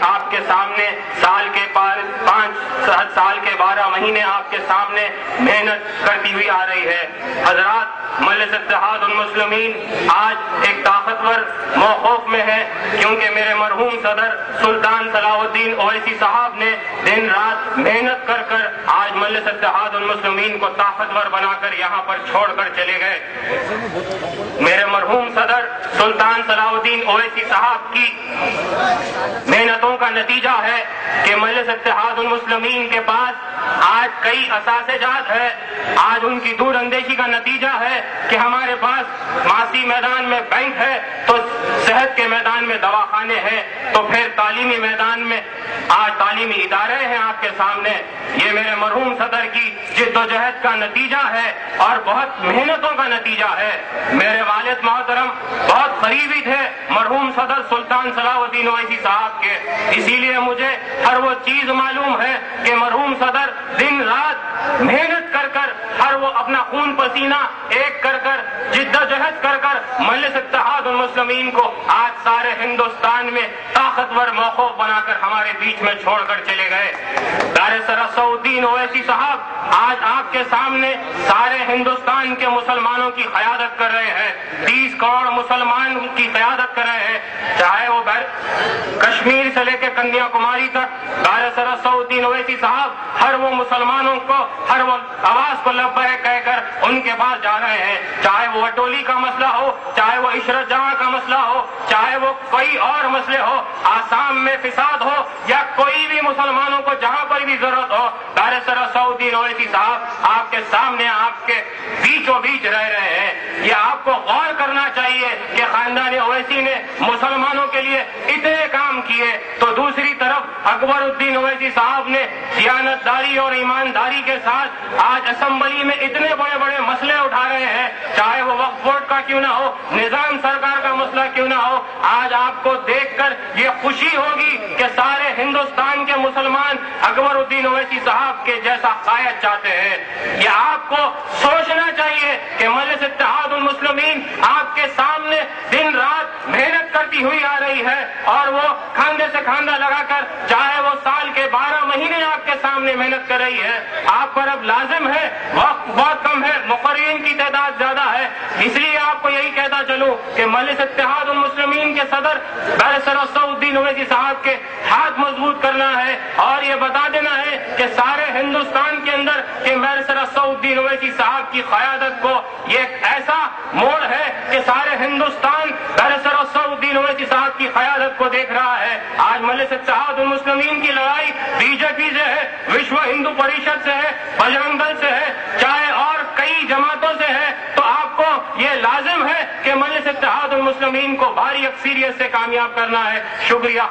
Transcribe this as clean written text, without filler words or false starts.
آپ کے سامنے سال کے 5 سال کے 12 مہینے آپ کے سامنے محنت کرتی ہوئی آ رہی ہے۔ حضرات، مجلس اتحاد المسلمین آج ایک طاقتور موقف میں ہے، کیونکہ میرے مرحوم صدر سلطان صلاح الدین اویسی صاحب نے دن رات محنت کر کر آج مجلس اتحاد المسلمین کو طاقتور بنا کر یہاں پر چھوڑ کر چلے گئے۔ میرے مرحوم صدر سلطان صلاح الدین اویسی صاحب کی محنتوں کا نتیجہ ہے کہ مجلس اتحاد المسلمین کے پاس آج کئی اثاثے جات ہے۔ آج ان کی دور اندیشی کا نتیجہ ہے کہ ہمارے پاس معاشی میدان میں بینک ہے، تو صحت کے میدان میں دواخانے ہیں، تو پھر تعلیمی میدان میں آج تعلیمی ادارے ہیں آپ کے سامنے۔ یہ میرے مرحوم صدر کی جد و جہد کا نتیجہ ہے اور بہت محنتوں کا نتیجہ ہے۔ میرے والد محترم بہت قریبی تھے مرحوم صدر سلطان صلاح الدین اویسی صاحب کے، اسی لیے مجھے ہر وہ چیز معلوم ہے کہ مرحوم صدر دن رات محنت کر کر، ہر وہ اپنا خون پسینہ ایک کر کر، جد و جہد کر کر مجلس اتحاد المسلمین کو آج سارے ہندوستان میں طاقتور موقف بنا کر ہمارے بیچ میں چھوڑ کر چلے گئے۔ دار سرص الدین اویسی صاحب آج آپ کے سامنے سارے ہندوستان کے مسلمانوں کی قیادت کر رہے ہیں، 30 کروڑ مسلمان کی قیادت کر رہے ہیں، چاہے وہ کشمیر سے لے کے کنیا کماری تک۔ دار سرص الدین اویسی صاحب ہر وہ مسلمانوں کو، ہر وہ آواز کو لبیک کہہ کر ان کے پاس جا رہے ہیں، چاہے وہ وٹولی کا مسئلہ ہو، چاہے وہ عشرت جہاں کا مسئلہ ہو، چاہے وہ کوئی اور مسئلے ہو، آسام میں فساد ہو یا کوئی بھی مسلمانوں کو جہاں پر بھی ضرورت ہو، دار سرص الدین اویسی صاحب آپ کے سامنے، آپ کے بیچوں بیچ رہ رہے ہیں۔ یہ آپ کو غور کرنا چاہیے کہ خاندان اویسی نے مسلمانوں کے لیے اتنے کام کیے، تو دوسری طرف اکبر الدین اویسی صاحب نے دیانتداری اور ایمانداری کے ساتھ آج اسمبلی میں اتنے بڑے بڑے مسئلے اٹھا رہے ہیں، چاہے وہ وقف بورڈ کا کیوں نہ ہو، نظام سرکار کا مسئلہ کیوں نہ ہو۔ آج آپ کو دیکھ کر یہ خوشی ہوگی کہ سارے ہندوستان کے مسلمان اکبر الدین اویسی صاحب کے جیسا قائد چاہتے ہیں۔ یہ آپ کو سوچنا چاہیے کہ مجلس اتحاد المسلمین آپ کے سامنے دن رات محنت کرتی ہوئی آ رہی ہے، اور وہ کھاندے سے کھاندہ لگا کر، چاہے وہ سال کے 12 مہینے آپ کے سامنے محنت کر رہی ہے۔ آپ پر اب لازم ہے، وقت بہت کم ہے، مقررین کی تعداد زیادہ ہے، اس لیے آپ کو یہی کہتا چلوں کہ مجلس اتحاد المسلمین کے صدر دار سرص الدین اویسی صاحب کے ہاتھ مضبوط کرنا ہے، اور یہ بتا دینا ہے کہ سارے ہندوستان کے اندر کہ دار سرص الدین اویسی صاحب کی قیادت کو یہ ایک ایسا موڑ ہے کہ سارے ہندوستان دار سرص الدین اویسی صاحب کی قیادت کو دیکھ رہا ہے۔ آج مجلس اتحاد المسلمین کی لڑائی بی جے پی سے ہے، وشو ہندو پریشد سے ہے، بجرنگ دل سے ہے، چاہے اور کئی جماعتوں سے ہے، تو آپ کو یہ لازم ہے کہ مجلس اتحاد المسلمین کو بھاری اکثریت سے کامیاب کرنا ہے۔ شکریہ۔